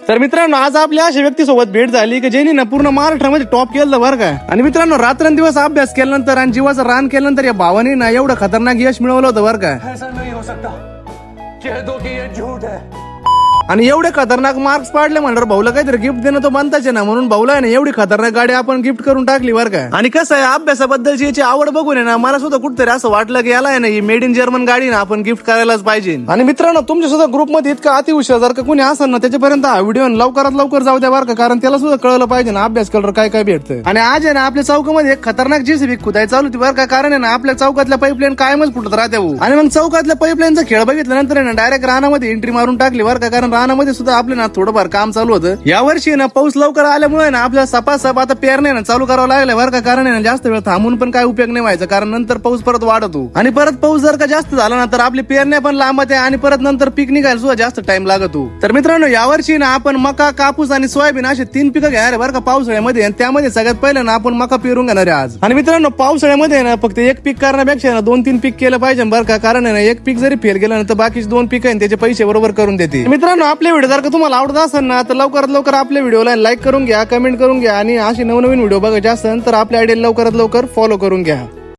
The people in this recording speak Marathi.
तर मित्रांनो आज आपल्या अशा व्यक्तीसोबत भेट झाली की ज्यांनी ना पूर्ण महाराष्ट्रामध्ये टॉप केलं बरं का. आणि मित्रांनो रात्रंदिवस अभ्यास केल्यानंतर आणि जीवाचं रान केल्यानंतर या भावाने ना एवढं खतरनाक यश मिळवलं होतं बरं का. ऐसा नहीं हो सकता, कह दो कि ये झूठ है. आणि एवढे खतरनाक मार्क्स पाडले म्हणल्यावर भाऊला काहीतरी गिफ्ट देणं तो बनताच आहे ना, म्हणून भाऊला आहे ना एवढी खतरनाक गाडी आपण गिफ्ट करून टाकली बरं का. आणि कसं आहे अभ्यासाबद्दलची याची आवड बघून आहे ना मला सुद्धा कुठतरी असं वाटलं की याला आहे ना ही मेड इन जर्मन गाडी ना आपण गिफ्ट करायलाच पाहिजे. आणि मित्रांनो तुमच्या सुद्धा ग्रुपमध्ये इतका अति हुशार जर का कोणी असेल ना त्याच्यापर्यंत हा व्हिडिओ लवकरात लवकर जाऊ द्या बरं का, कारण त्याला सुद्धा कळलं पाहिजे ना अभ्यास केल्यावर काय काय भेटतं. आणि आज आहे ना आपल्या चौकामध्ये एक खतरनाक जेसीबी खुदाई चालू होती बरं का, कारण आहे ना आपल्या चौकातल्या पाईपलाईन कायमच फुटत राहते. आणि मग चौकातल्या पाईपलाईनचा खेळ बघितल्यानंतर आहे ना डायरेक्ट रानामध्ये एंट्री मारून टाकली बरं का, कारण रानामध्ये सुद्धा आपल्या ना थोडंफार काम चालू होतं. या वर्षी ना पाऊस लवकर आल्यामुळे ना आपल्याला सपासप आता पेरणे ना चालू करावं लागलं बरं का, कारण आहे ना जास्त वेळ थांबून पण काय उपयोग नाही व्हायचा, कारण नंतर पाऊस परत वाढतो. आणि परत पाऊस जर का जास्त झाला ना तर आपली पेरण्या पण लांबत आहे आणि परत नंतर पीक निघायला सुद्धा जास्त टाइम लागतो. तर मित्रांनो यावर्षी ना आपण मका, कापूस आणि सोयाबीन असे 3 पिकं घेणार आहे बरं का पावसाळ्यामध्ये. आणि त्यामध्ये सगळ्यात पहिलं ना आपण मका पेरून घेणार आहे आज. आणि मित्रांनो पावसाळ्यामध्ये ना फक्त एक पीक करण्यापेक्षा ना 2-3 पीक केलं पाहिजे बरं का, कारण आहे ना एक पीक जरी फेल गेलं ना तर बाकीचे 2 पीक आहे त्याचे पैसे बरोबर करून देते. मित्रांनो आपले व्हिडिओ जर का तुम्हाला आवडत असेल ना तर लवकरात लवकर आपल्या व्हिडिओला लाईक करून घ्या, कमेंट करून घ्या आणि अशी नवनवीन व्हिडिओ बघायचे असेल तर आपल्या आयडिया लवकरात लवकर फॉलो करून घ्या.